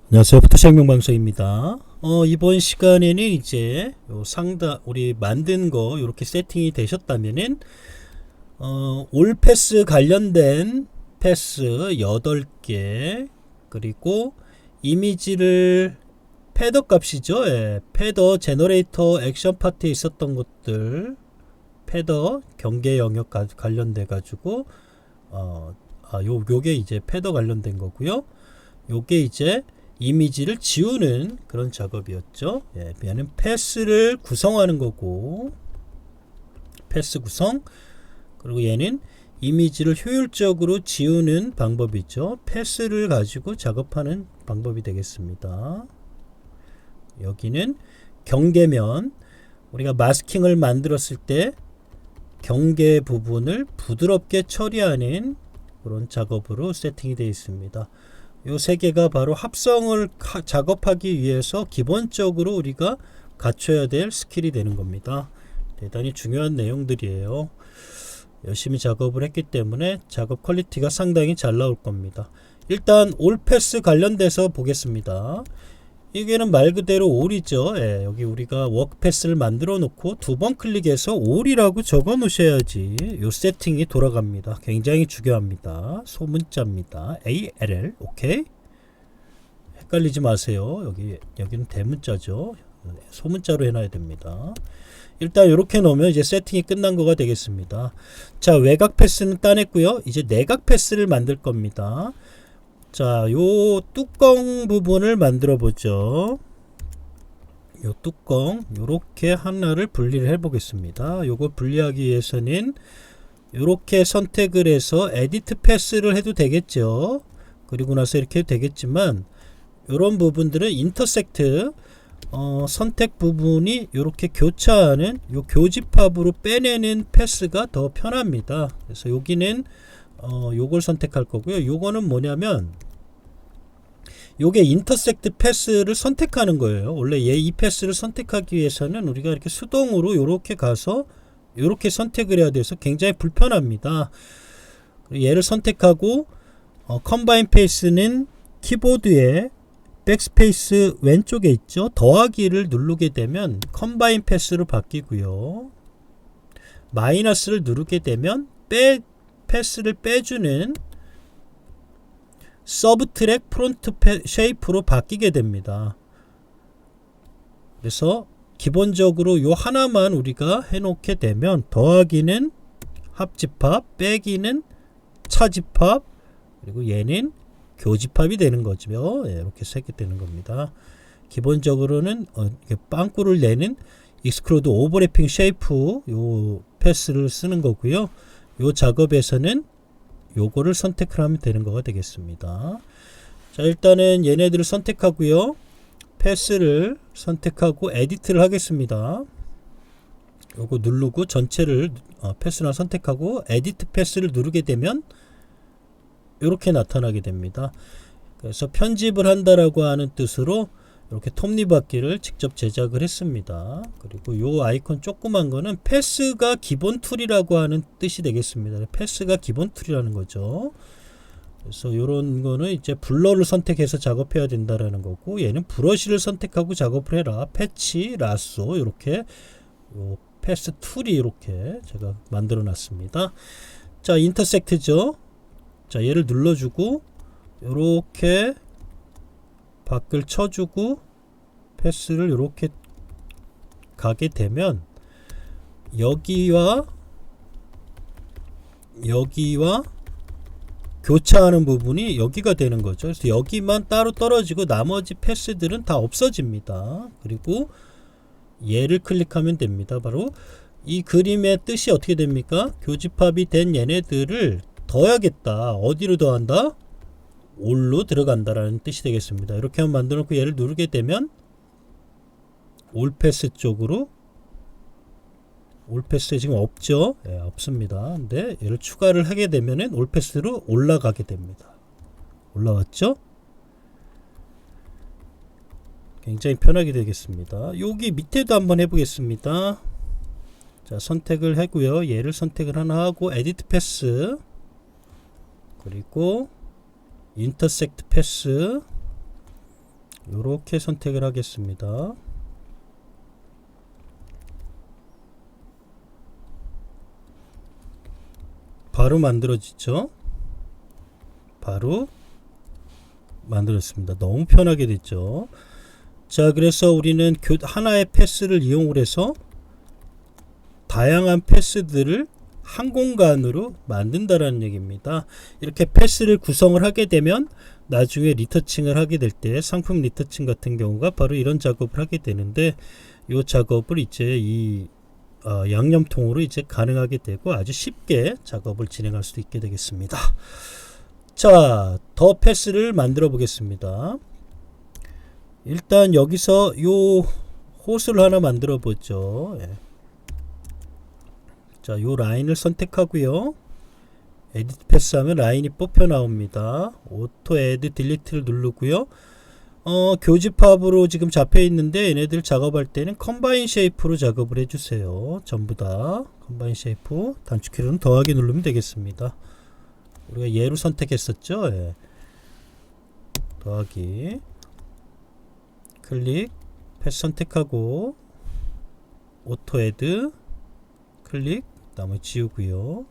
안녕하세요. 포토샵명방송입니다. 이번 시간에는 이제 우리 만든 거 이렇게 세팅이 되셨다면은 올 패스 관련된 패스 8개 그리고 이미지를 패더 값이죠. 예, 패더 제너레이터 액션 파트에 있었던 것들 패더 경계 영역 관련돼 가지고 요게 이제 패더 관련된 거고요. 요게 이제 이미지를 지우는 그런 작업이었죠. 예, 얘는 패스를 구성하는 거고, 패스 구성. 그리고 얘는 이미지를 효율적으로 지우는 방법이죠. 패스를 가지고 작업하는 방법이 되겠습니다. 여기는 경계면, 우리가 마스킹을 만들었을 때 경계 부분을 부드럽게 처리하는 그런 작업으로 세팅이 되어 있습니다. 요 세 개가 바로 합성을 작업하기 위해서 기본적으로 우리가 갖춰야 될 스킬이 되는 겁니다. 대단히 중요한 내용들이에요. 열심히 작업을 했기 때문에 작업 퀄리티가 상당히 잘 나올 겁니다. 일단 올 패스 관련돼서 보겠습니다. 이게는 말 그대로 올이죠. 예, 여기 우리가 워크 패스를 만들어 놓고 두 번 클릭해서 올이라고 적어 놓으셔야지 요 세팅이 돌아갑니다. 굉장히 중요합니다. 소문자입니다. ALL 오케이. 헷갈리지 마세요. 여기는 대문자죠. 소문자로 해놔야 됩니다. 일단 이렇게 놓으면 이제 세팅이 끝난 거가 되겠습니다. 자, 외곽 패스는 따냈고요. 이제 내각 패스를 만들 겁니다. 자, 요 뚜껑 부분을 만들어 보죠. 요 뚜껑 요렇게 하나를 분리를 해 보겠습니다. 요거 분리하기 위해서는 요렇게 선택을 해서 에디트 패스를 해도 되겠죠. 그리고 나서 이렇게 해도 되겠지만 요런 부분들은 인터섹트 선택 부분이 요렇게 교차하는 요 교집합으로 빼내는 패스가 더 편합니다. 그래서 여기는 요걸 선택할 거고요. 요거는 뭐냐면 요게 인터섹트 패스를 선택하는 거예요. 원래 이 패스를 선택하기 위해서는 우리가 이렇게 수동으로 요렇게 가서 요렇게 선택을 해야 돼서 굉장히 불편합니다. 얘를 선택하고 컴바인 패스는 키보드에 백스페이스 왼쪽에 있죠. 더하기를 누르게 되면 컴바인 패스로 바뀌고요. 마이너스를 누르게 되면 패스를 빼주는 서브트랙 프론트 쉐이프로 바뀌게 됩니다. 그래서 기본적으로 요 하나만 우리가 해놓게 되면 더하기는 합집합, 빼기는 차집합, 그리고 얘는 교집합이 되는 거죠. 이렇게 세게 되는 겁니다. 기본적으로는 빵꾸를 내는 익스크루드 오버래핑 쉐이프 요 패스를 쓰는 거고요. 요 작업에서는 요거를 선택을 하면 되는 거가 되겠습니다. 자, 일단은 얘네들을 선택하고요. 패스를 선택하고 에디트를 하겠습니다. 요거 누르고 전체를 패스나 선택하고 에디트 패스를 누르게 되면 이렇게 나타나게 됩니다. 그래서 편집을 한다라고 하는 뜻으로 이렇게 톱니바퀴를 직접 제작을 했습니다. 그리고 요 아이콘 조그만 거는 패스가 기본 툴이라고 하는 뜻이 되겠습니다. 패스가 기본 툴이라는 거죠. 그래서 요런 거는 이제 블러를 선택해서 작업해야 된다라는 거고, 얘는 브러쉬를 선택하고 작업을 해라. 패치, 라쏘 이렇게 요 패스 툴이 이렇게 제가 만들어 놨습니다. 자, 인터섹트죠. 자, 얘를 눌러주고 요렇게 밖을 쳐주고 패스를 이렇게 가게 되면 여기와 교차하는 부분이 여기가 되는 거죠. 그래서 여기만 따로 떨어지고 나머지 패스들은 다 없어집니다. 그리고 얘를 클릭하면 됩니다. 바로 이 그림의 뜻이 어떻게 됩니까? 교집합이 된 얘네들을 더해야겠다. 어디로 더한다? 올로 들어간다라는 뜻이 되겠습니다. 이렇게 한번 만들어 놓고 얘를 누르게 되면 올 패스 쪽으로, 올 패스에 지금 없죠. 예, 없습니다. 근데 얘를 추가를 하게 되면은 올 패스로 올라가게 됩니다. 올라왔죠? 굉장히 편하게 되겠습니다. 여기 밑에도 한번 해보겠습니다. 자, 선택을 하고요. 얘를 선택을 하나 하고 에디트 패스, 그리고 인터섹트 패스, 이렇게 선택을 하겠습니다. 바로 만들어지죠. 바로 만들었습니다. 너무 편하게 됐죠. 자, 그래서 우리는 하나의 패스를 이용을 해서 다양한 패스들을 한 공간으로 만든다라는 얘기입니다. 이렇게 패스를 구성을 하게 되면 나중에 리터칭을 하게 될 때 상품 리터칭 같은 경우가 바로 이런 작업을 하게 되는데, 이 작업을 이제 이 양념통으로 이제 가능하게 되고 아주 쉽게 작업을 진행할 수 있게 되겠습니다. 자, 더 패스를 만들어 보겠습니다. 일단 여기서 요 호스를 하나 만들어 보죠. 예. 자, 요 라인을 선택하고요. 에디트 패스 하면 라인이 뽑혀 나옵니다. 오토 에드 딜리트를 누르고요. 교집합으로 지금 잡혀 있는데 얘네들 작업할 때는 컴바인 쉐이프로 작업을 해주세요. 전부 다 컴바인 쉐이프, 단축키로는 더하기 누르면 되겠습니다. 우리가 얘로 선택했었죠. 예. 더하기 클릭, 패스 선택하고 오토 에드 클릭, 다음에 지우고요.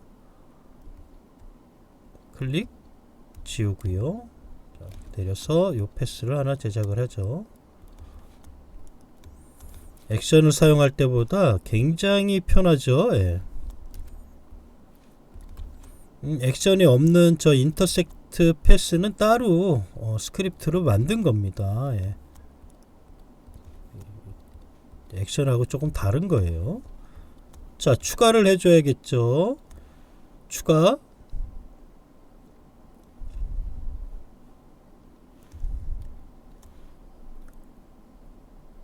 클릭, 지우고요. 자, 내려서 요 패스를 하나 제작을 하죠. 액션을 사용할 때보다 굉장히 편하죠. 예. 액션이 없는 저 인터섹트 패스는 따로 스크립트로 만든 겁니다. 예. 액션하고 조금 다른 거예요. 자, 추가를 해줘야겠죠. 추가.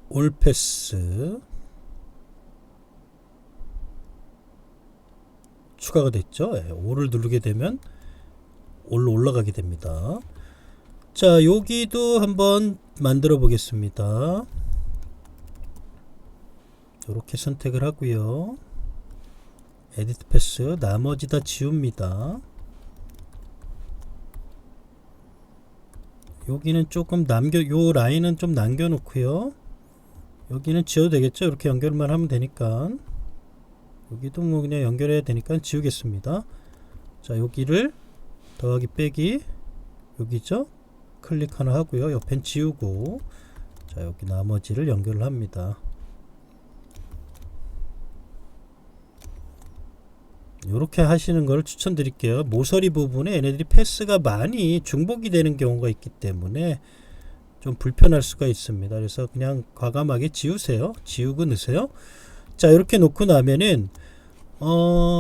올 패스 추가가 됐죠. 예, 5를 누르게 되면 올로 올라가게 됩니다. 자, 여기도 한번 만들어 보겠습니다. 이렇게 선택을 하고요. 에디트 패스, 나머지 다 지웁니다. 여기는 조금 요 라인은 좀 남겨 놓고요. 여기는 지워도 되겠죠. 이렇게 연결만 하면 되니까. 여기도 뭐 그냥 연결해야 되니까 지우겠습니다. 자, 여기를 더하기 빼기, 여기죠. 클릭 하나 하고요. 옆엔 지우고, 자, 여기 나머지를 연결을 합니다. 이렇게 하시는 걸 추천드릴게요. 모서리 부분에 얘네들이 패스가 많이 중복이 되는 경우가 있기 때문에 좀 불편할 수가 있습니다. 그래서 그냥 과감하게 지우세요. 지우고 넣으세요. 자, 이렇게 놓고 나면은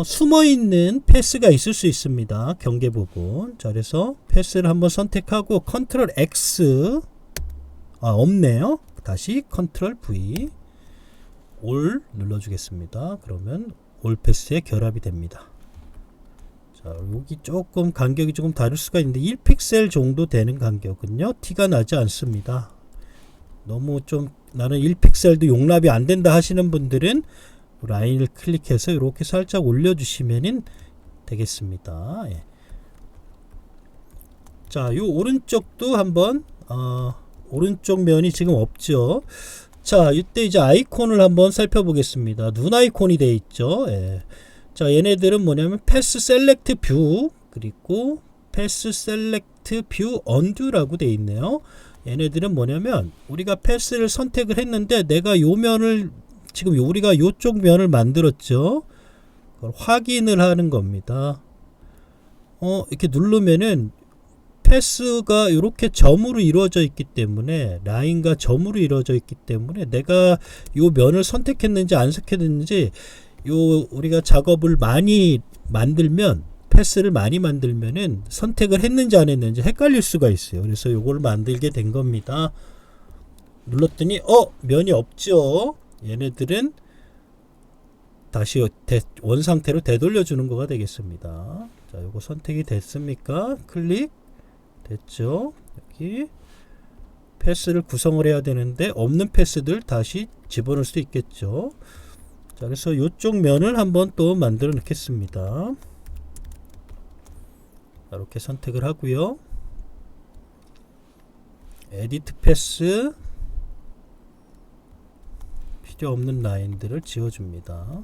숨어있는 패스가 있을 수 있습니다. 경계 부분. 자, 그래서 패스를 한번 선택하고 컨트롤 X, 없네요. 다시 컨트롤 V, 올 눌러주겠습니다. 그러면 올 패스에 결합이 됩니다. 자, 여기 조금 간격이 조금 다를 수가 있는데 1픽셀 정도 되는 간격은요 티가 나지 않습니다. 너무 좀 나는 1픽셀도 용납이 안 된다 하시는 분들은 라인을 클릭해서 이렇게 살짝 올려주시면 되겠습니다. 예. 자, 요 오른쪽도 한번 오른쪽 면이 지금 없죠. 자, 이때 이제 아이콘을 한번 살펴보겠습니다. 눈 아이콘이 되어 있죠. 예. 자, 얘네들은 뭐냐면 패스 셀렉트 뷰, 그리고 패스 셀렉트 뷰 언두라고 되어 있네요. 얘네들은 뭐냐면 우리가 패스를 선택을 했는데 내가 요 면을 지금 우리가 요쪽 면을 만들었죠. 그걸 확인을 하는 겁니다. 이렇게 누르면은 패스가 이렇게 점으로 이루어져 있기 때문에, 라인과 점으로 이루어져 있기 때문에 내가 요 면을 선택했는지 안 선택했는지, 요 우리가 작업을 많이 만들면, 패스를 많이 만들면은 선택을 했는지 안 했는지 헷갈릴 수가 있어요. 그래서 요걸 만들게 된 겁니다. 눌렀더니 면이 없죠. 얘네들은 다시 원 상태로 되돌려 주는 거가 되겠습니다. 자, 요거 선택이 됐습니까? 클릭. 됐죠. 여기 패스를 구성을 해야 되는데 없는 패스들 다시 집어넣을 수 있겠죠. 자, 그래서 이쪽 면을 한번 또 만들어 놓겠습니다. 이렇게 선택을 하고요. 에디트 패스, 필요 없는 라인들을 지워줍니다.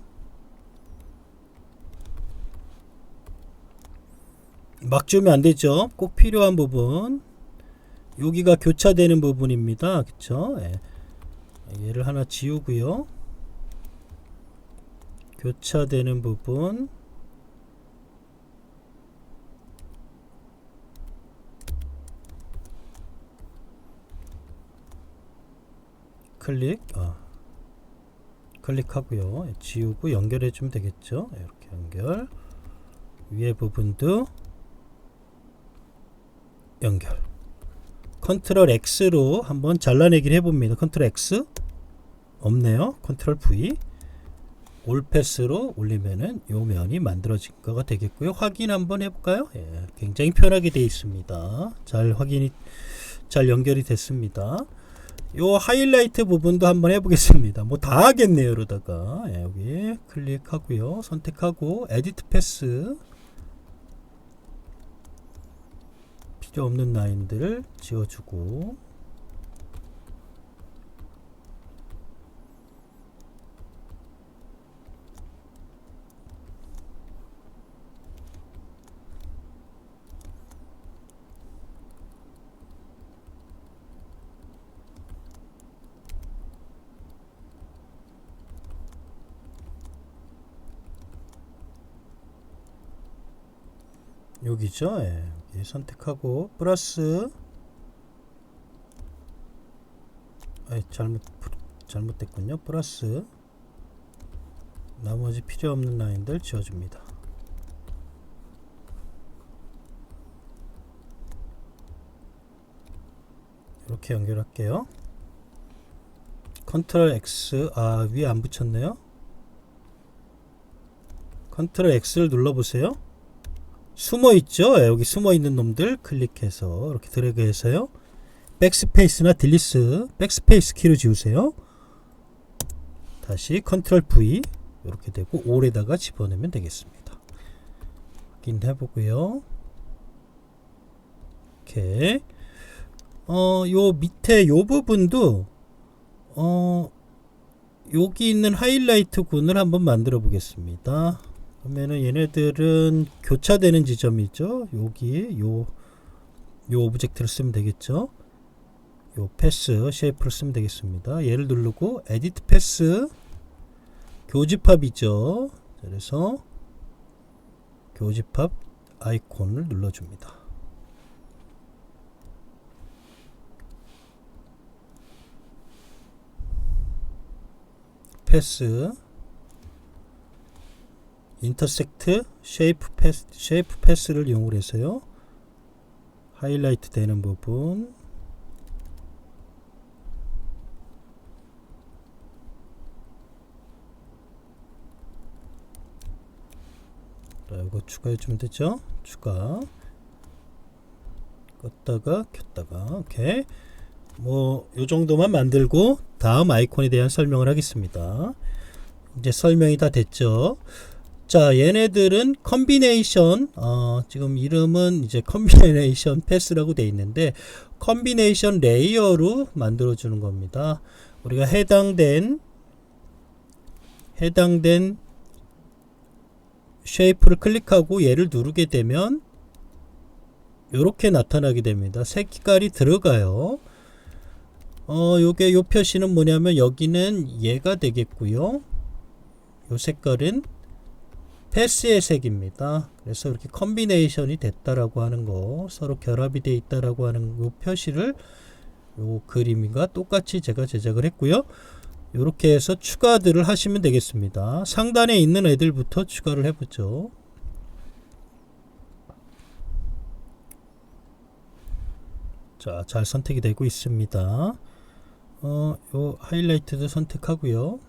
막 지우면 안되죠. 꼭 필요한 부분, 여기가 교차되는 부분입니다. 그쵸? 예. 얘를 하나 지우고요. 교차되는 부분 클릭하고요. 지우고 연결해 주면 되겠죠. 이렇게 연결, 위에 부분도 연결. 컨트롤 X로 한번 잘라내기를 해봅니다. 컨트롤 X 없네요. 컨트롤 V, 올 패스로 올리면은 요 면이 만들어진 거가 되겠고요. 확인 한번 해볼까요? 예, 굉장히 편하게 되어 있습니다. 잘 연결이 됐습니다. 요 하이라이트 부분도 한번 해보겠습니다. 뭐 다 하겠네요. 이러다가 예, 여기 클릭하고요, 선택하고 에디트 패스, 필요 없는 라인들을 지워주고, 여기죠. 예, 여기 선택하고 플러스, 잘못됐군요. 플러스, 나머지 필요 없는 라인들 지워줍니다. 이렇게 연결할게요. 컨트롤 X, 위에 안 붙였네요. 컨트롤 X를 눌러보세요. 숨어있죠. 여기 숨어있는 놈들 클릭해서 이렇게 드래그해서요, 백스페이스나 딜리스, 백스페이스 키로 지우세요. 다시 컨트롤 V, 이렇게 되고 올에다가 집어넣으면 되겠습니다. 확인해보고요. 이렇게 요 밑에 요 부분도 여기 있는 하이라이트 군을 한번 만들어 보겠습니다. 그러면은 얘네들은 교차되는 지점이죠. 여기 요 오브젝트를 쓰면 되겠죠. 요 패스 쉐이프를 쓰면 되겠습니다. 얘를 누르고 에디트 패스, 교집합이죠. 그래서 교집합 아이콘을 눌러줍니다. 패스, 인터섹트, 쉐이프 패스를 이용해서요, 하이라이트 되는 부분, 이거 추가해 주면 되죠. 추가, 껐다가 켰다가. 오케이, 뭐 요 정도만 만들고 다음 아이콘에 대한 설명을 하겠습니다. 이제 설명이 다 됐죠. 자, 얘네들은 컨비네이션, 지금 이름은 이제 컨비네이션 패스라고 되어 있는데, 컨비네이션 레이어로 만들어 주는 겁니다. 우리가 해당된 쉐이프를 클릭하고 얘를 누르게 되면 이렇게 나타나게 됩니다. 색깔이 들어가요. 요게 요 표시는 뭐냐면 여기는 얘가 되겠고요. 요 색깔은 패스의 색입니다. 그래서 이렇게 컨비네이션이 됐다라고 하는 거, 서로 결합이 되어 있다라고 하는 요 표시를 요 그림과 똑같이 제가 제작을 했고요. 이렇게 해서 추가들을 하시면 되겠습니다. 상단에 있는 애들부터 추가를 해보죠. 자, 잘 선택이 되고 있습니다. 요 하이라이트도 선택하고요.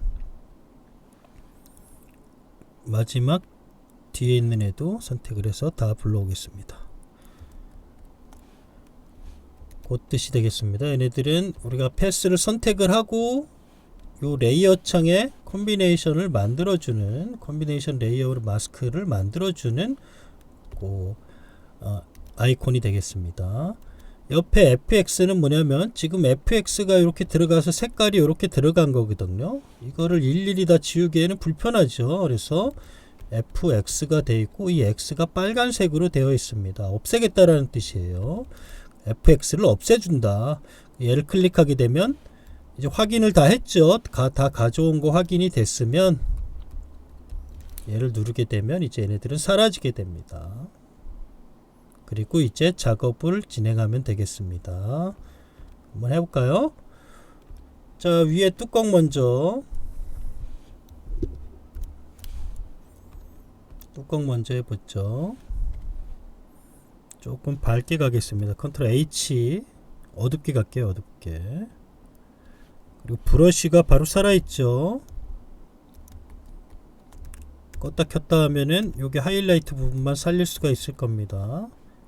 마지막 뒤에 있는 애도 선택을 해서 다 불러오겠습니다. 그 뜻이 되겠습니다. 얘네들은 우리가 패스를 선택을 하고 요 레이어 창에 컨비네이션을 만들어주는, 컨비네이션 레이어로 마스크를 만들어주는 그 아이콘이 되겠습니다. 옆에 fx는 뭐냐면 지금 fx가 이렇게 들어가서 색깔이 이렇게 들어간 거거든요. 이거를 일일이 다 지우기에는 불편하죠. 그래서 fx가 되어 있고 이 x가 빨간색으로 되어 있습니다. 없애겠다라는 뜻이에요. fx를 없애준다. 얘를 클릭하게 되면 이제 확인을 다 했죠. 다 가져온 거 확인이 됐으면 얘를 누르게 되면 이제 얘네들은 사라지게 됩니다. 그리고 이제 작업을 진행하면 되겠습니다. 한번 해볼까요? 자, 위에 뚜껑 먼저 해보죠. 조금 밝게 가겠습니다. 컨트롤 H 어둡게 갈게요. 어둡게. 그리고 브러쉬가 바로 살아있죠. 껐다 켰다 하면은 여기 하이라이트 부분만 살릴 수가 있을 겁니다.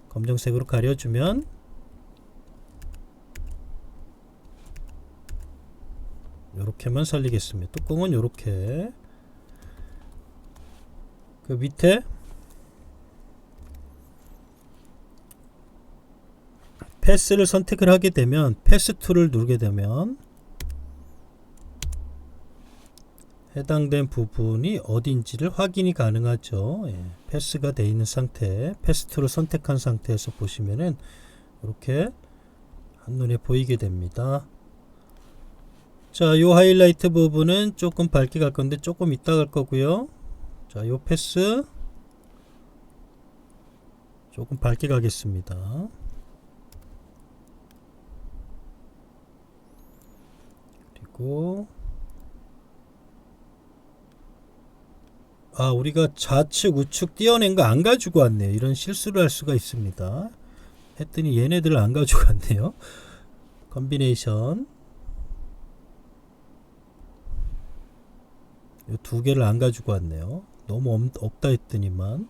검정색으로 가려주면 요렇게만 살리겠습니다. 뚜껑은 요렇게. 그 밑에 패스를 선택을 하게 되면 패스 툴을 누르게 되면 해당된 부분이 어딘지를 확인이 가능하죠. 예, 패스가 되어 있는 상태, 패스 툴을 선택한 상태에서 보시면은 이렇게 한눈에 보이게 됩니다. 자, 요 하이라이트 부분은 조금 밝게 갈 건데 조금 이따 갈 거고요. 자, 요 패스 조금 밝게 가겠습니다. 그리고 우리가 좌측 우측 띄어낸 거 안 가지고 왔네요. 이런 실수를 할 수가 있습니다. 했더니 얘네들을 안 가지고 왔네요. 컨비네이션 이 두 개를 안 가지고 왔네요. 너무 없다 했더니만.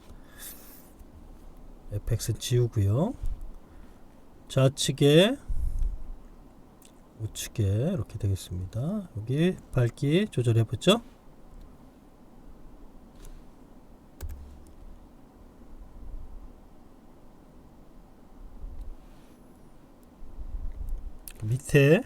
fx는 지우고요. 좌측에 우측에 이렇게 되겠습니다. 여기 밝기 조절해 보죠. 밑에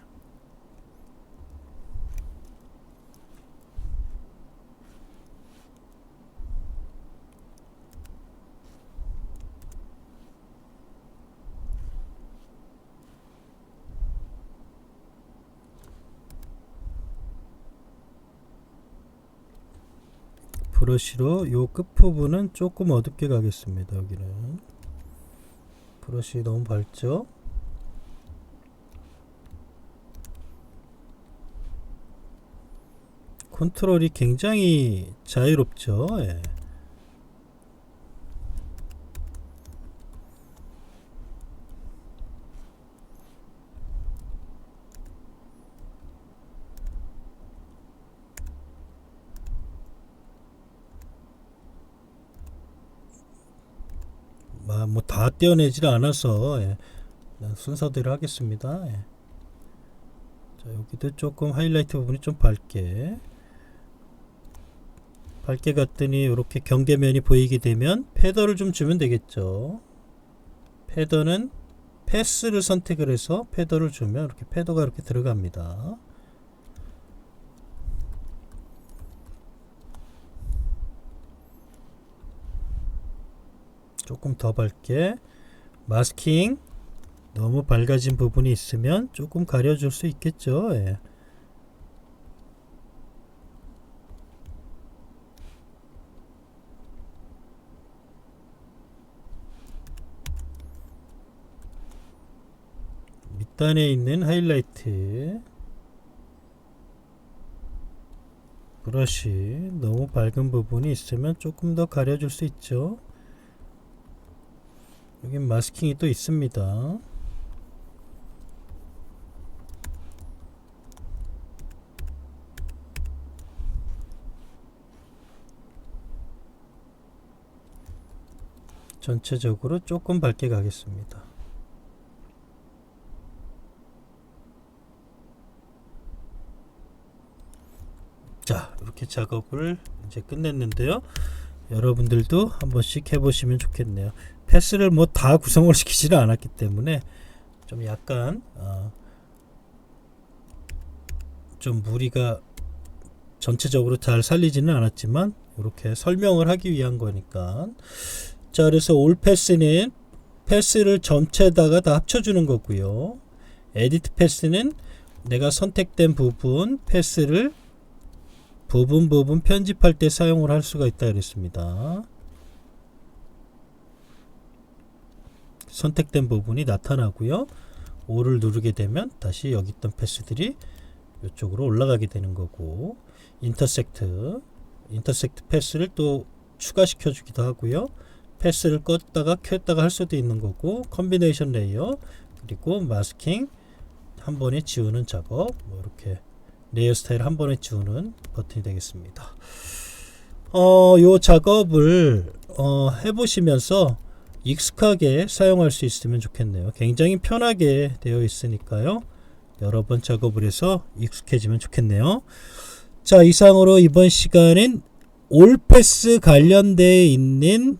브러쉬로 요 끝부분은 조금 어둡게 가겠습니다. 여기는 브러쉬 너무 밝죠? 컨트롤이 굉장히 자유롭죠. 예. 뭐 다 떼어내질 않아서 예. 순서대로 하겠습니다. 예. 자, 여기도 조금 하이라이트 부분이 좀 밝게 갔더니 이렇게 경계면이 보이게 되면 패더를 좀 주면 되겠죠. 패더는 패스를 선택을 해서 패더를 주면 이렇게 패더가 이렇게 들어갑니다. 조금 더 밝게. 마스킹 너무 밝아진 부분이 있으면 조금 가려줄 수 있겠죠. 예. 밑단에 있는 하이라이트 브러쉬 너무 밝은 부분이 있으면 조금 더 가려줄 수 있죠. 여긴 마스킹이 또 있습니다. 전체적으로 조금 밝게 가겠습니다. 자, 이렇게 작업을 이제 끝냈는데요. 여러분들도 한 번씩 해보시면 좋겠네요. 패스를 뭐 다 구성을 시키지는 않았기 때문에 좀 약간 좀 무리가 전체적으로 잘 살리지는 않았지만 이렇게 설명을 하기 위한 거니까. 자, 그래서 올 패스는 패스를 전체에다가 다 합쳐주는 거고요. 에디트 패스는 내가 선택된 부분 패스를 부분 편집할 때 사용을 할 수가 있다 그랬습니다. 선택된 부분이 나타나고요. 5를 누르게 되면 다시 여기 있던 패스들이 이쪽으로 올라가게 되는 거고, 인터섹트 패스를 또 추가시켜 주기도 하고요. 패스를 껐다가 켰다가 할 수도 있는 거고, 컨비네이션 레이어, 그리고 마스킹 한 번에 지우는 작업, 뭐 이렇게 레이어 스타일 한 번에 지우는 버튼이 되겠습니다. 요 작업을 해보시면서 익숙하게 사용할 수 있으면 좋겠네요. 굉장히 편하게 되어 있으니까요. 여러 번 작업을 해서 익숙해지면 좋겠네요. 자, 이상으로 이번 시간은 올패스 관련되어 있는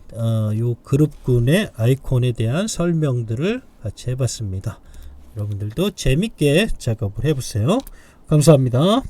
요 그룹군의 아이콘에 대한 설명들을 같이 해봤습니다. 여러분들도 재밌게 작업을 해보세요. 감사합니다.